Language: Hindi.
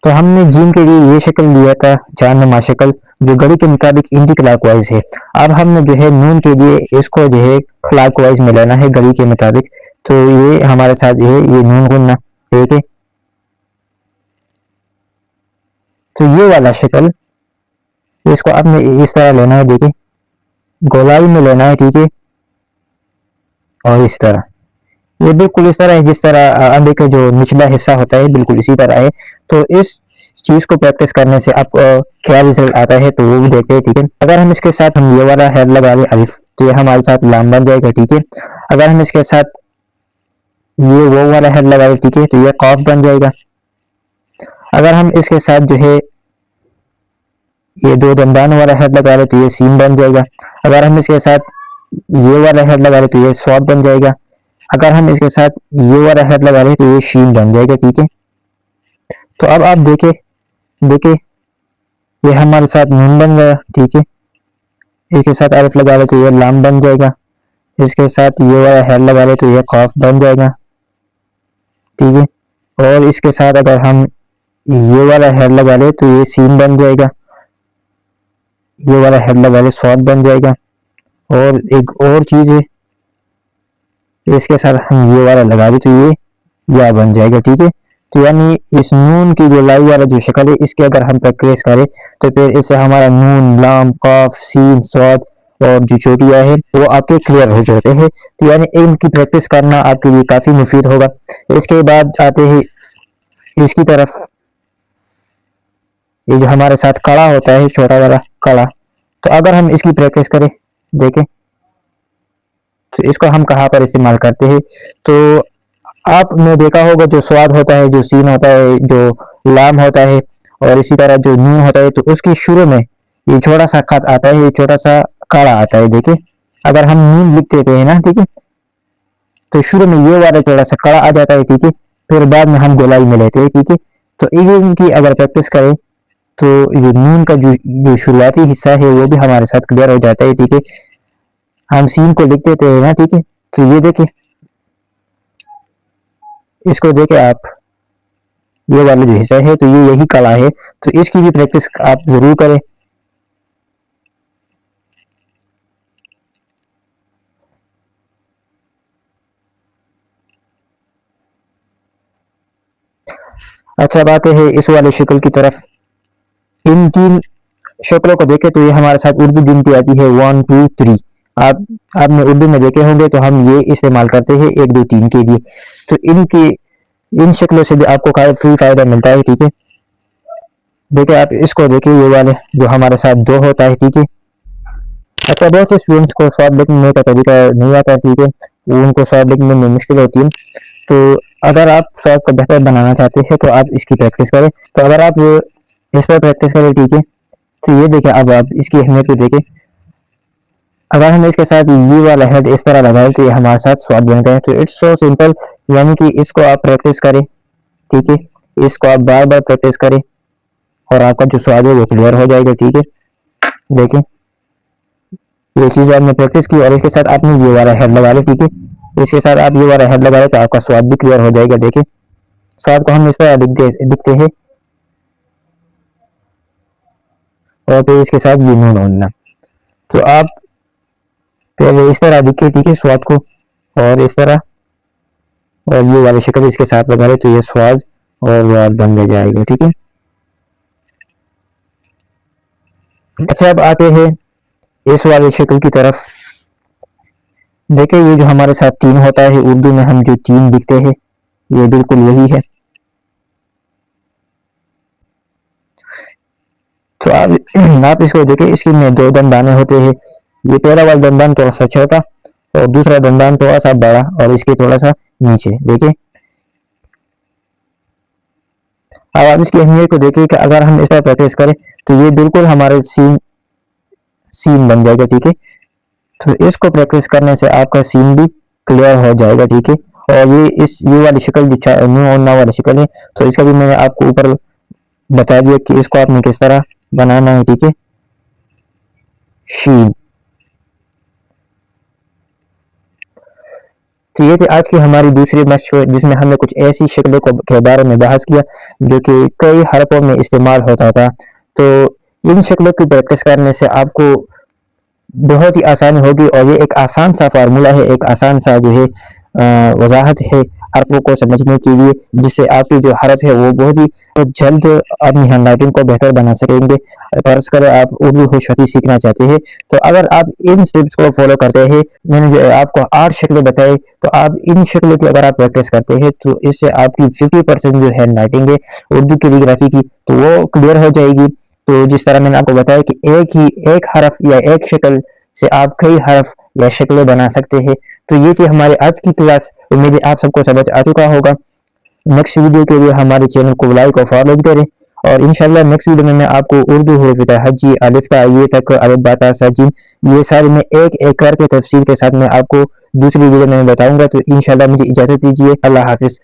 तो हमने जिम के लिए ये शक्ल लिया था, 4 नुमा शक्ल, जो घड़ी के मुताबिक एंटी क्लॉकवाइज है। अब हमने जो है नून के लिए इसको जो है क्लॉकवाइज में लेना है घड़ी के मुताबिक। तो ये हमारे साथ जो है ये नून गुनना, ठीक है। तो ये वाला शक्ल इसको आपने इस तरह लेना है, देखिए गोलाई में लेना है, ठीक है। और इस तरह ये बिल्कुल इस तरह है जिस तरह अंडे का जो निचला हिस्सा होता है बिल्कुल इसी तरह है। तो इस चीज को प्रैक्टिस करने से आप क्या रिजल्ट आता है तो वो भी देखते हैं, ठीक है। अगर हम इसके साथ हम ये वाला हेड लगा लें अलिफ, तो ये हमारे साथ लाम बन जाएगा, ठीक है। अगर हम इसके साथ ये वो वाला हेड लगा लें, ठीक है, तो ये कॉफ बन जाएगा। अगर हम इसके साथ जो है ये 2 दंदान वाला हेड लगा लें तो ये सीन बन जाएगा। अगर हम इसके साथ ये वाला हेड लगा लें तो ये स्वाद बन जाएगा। अगर हम इसके साथ ये वाला हेड लगा लें तो ये शीन बन जाएगा, ठीक है। तो अब आप देखें, देखिए ये हमारे साथ नून बन गया, ठीक है। इसके साथ अलिफ लगा ले तो ये लाम बन जाएगा। इसके साथ ये वाला हेड लगा ले तो ये खौफ बन जाएगा, ठीक है। और इसके साथ अगर हम ये वाला हेड लगा ले तो ये सीन बन जाएगा। ये वाला हेड लगा ले स्वाद बन जाएगा। और एक और चीज है, इसके साथ हम ये वाला लगा दे तो ये या बन जाएगा, ठीक है। तो यानी इस नून की जो लाई वाला जो शक्ल है इसके अगर हम प्रैक्टिस करें तो फिर इससे हमारा नून, लाम, काफ, सीन, स्वाद और जो चोटियां है वो आपके क्लियर हो जाते हैं। तो यानी इनकी प्रैक्टिस करना आपके लिए काफी मुफीद होगा। इसके बाद आते हैं इसकी तरफ, ये जो हमारे साथ कड़ा होता है, छोटा वाला कड़ा, तो अगर हम इसकी प्रैक्टिस करें, देखें तो इसको हम कहाँ पर इस्तेमाल करते हैं। तो आपने देखा होगा जो स्वाद होता है, जो सीन होता है, जो लाम होता है और इसी तरह जो नून होता है, तो उसके शुरू में ये छोटा सा खत आता है, ये छोटा सा काड़ा आता है, देखिए। अगर हम नून लिख देते हैं ना, ठीक है, तो शुरू में ये वाला थोड़ा सा कड़ा आ जाता है, ठीक है। फिर बाद में हम गोलाई में लेते हैं, ठीक है। तो इनकी अगर प्रैक्टिस करें तो जो नून का जो शुरुआती हिस्सा है वो भी हमारे साथ क्लियर हो जाता है, ठीक है। हम सीन को लिख देते हैं ना, ठीक है। तो ये देखें, इसको देखें आप, ये वाला जो हिस्सा है तो ये यही कला है। तो इसकी भी प्रैक्टिस आप जरूर करें। अच्छा बात है इस वाले शक्ल की तरफ, इन 3 शक्लों को देखें तो ये हमारे साथ उर्दू गिनती आती है 1 2 3। आप आपने उर्दू में देखे होंगे तो हम ये इस्तेमाल करते हैं 1 2 3 के लिए। तो इनकी इन शक्लों से भी आपको काफी फायदा मिलता है, ठीक है। देखिए आप इसको देखिए, ये वाले जो हमारे साथ 2 होता है, ठीक है। अच्छा बहुत से स्टूडेंट्स को शॉर्ट लिखने का तरीका नहीं आता, ठीक है, उनको शॉर्ट लिखने में मुश्किल होती है। तो अगर आप शॉर्ट को बेहतर बनाना चाहते हैं तो आप इसकी प्रैक्टिस करें। तो अगर आप इस पर प्रैक्टिस करें, ठीक है, तो ये देखें, अब आप इसकी अहमियत को देखें। अगर हम इसके साथ ये वाला हेड इस तरह लगाए तो ये हमारे साथ स्वाद बन गए। तो इट्स सो सिंपल, यानी कि इसको आप प्रैक्टिस करें, ठीक है, इसको आप बार बार प्रैक्टिस करें और आपका जो स्वाद है वो क्लियर हो जाएगा, ठीक है। देखें ये चीज आपने प्रैक्टिस की और इसके साथ आपने ये वाला हेड लगा लिया, ठीक है। इसके साथ आप ये वाला हेड लगा लें तो आपका स्वाद भी क्लियर हो जाएगा। देखिए स्वाद को हम इस तरह दिखते हैं और फिर इसके साथ ये नून होना। तो आप पहले इस तरह दिखे, ठीक है, स्वाद को, और इस तरह, और ये वाली शक्ल इसके साथ लगा ले तो ये स्वाद और स्वाद बन जाएगा, ठीक है। अच्छा अब आते हैं इस वाली शक्ल की तरफ। देखिए ये जो हमारे साथ 3 होता है, उर्दू में हम जो 3 लिखते हैं ये बिल्कुल यही है। तो आप इसको देखिए, इसकी में 2 दंदाने होते हैं। ये पहला वाला दंदान थोड़ा सा छोटा और दूसरा दंदान थोड़ा सा बड़ा और इसके थोड़ा सा नीचे, देखिए। अब आप इसकी अहमियत को देखिए कि अगर हम इस पर प्रैक्टिस करें तो ये बिल्कुल हमारे सीन सीन बन जाएगा, ठीक है। तो इसको प्रैक्टिस करने से आपका सीन भी क्लियर हो जाएगा, ठीक है। और ये वाली शक्ल जो न्यू और ना वाली शक्ल है, तो इसका भी मैंने आपको ऊपर बता दिया कि इसको आपने किस तरह बनाना है, ठीक है। शीन, तो ये थी आज की हमारी दूसरी मशक, जिसमें हमने कुछ ऐसी शक्लों के बारे में बहस किया जो कि कई हरफों में इस्तेमाल होता था। तो इन शक्लों की प्रैक्टिस करने से आपको बहुत ही आसानी होगी, और ये एक आसान सा फार्मूला है, एक आसान सा जो है वजाहत है हरफों को समझने के लिए, जिससे आपकी जो हरफ है वो बहुत ही जल्द अपनी हैंड राइटिंग को बेहतर बना सकेंगे। फर्ज करें आप उर्दू खुशखती सीखना चाहते हैं, तो अगर आप इन स्टेप्स को फॉलो करते हैं, मैंने जो आपको 8 शक्लें बताई, तो आप इन शक्लों की अगर आप प्रैक्टिस करते हैं तो इससे आपकी 50% जो हैंड राइटिंग है उर्दू कैलीग्राफी की, तो वो क्लियर हो जाएगी। तो जिस तरह मैंने आपको बताया कि एक हरफ या एक शक्ल से आप कई हरफ या शक्लें बना सकते हैं। तो ये थी हमारी आज की क्लास। उम्मीद है आप सबको समझ आ चुका होगा। नेक्स्ट वीडियो के लिए हमारे चैनल को लाइक और फॉलो करें, और इंशाल्लाह नेक्स्ट वीडियो में मैं आपको उर्दू हुरूफ हज्जी अलिफ ता ये तक अरब बाता सजीम ये सारे मैं एक एक करके तफसील के साथ मैं आपको दूसरी वीडियो में बताऊंगा। तो इंशाल्लाह मुझे इजाज़त दीजिए। अल्लाह हाफिज़।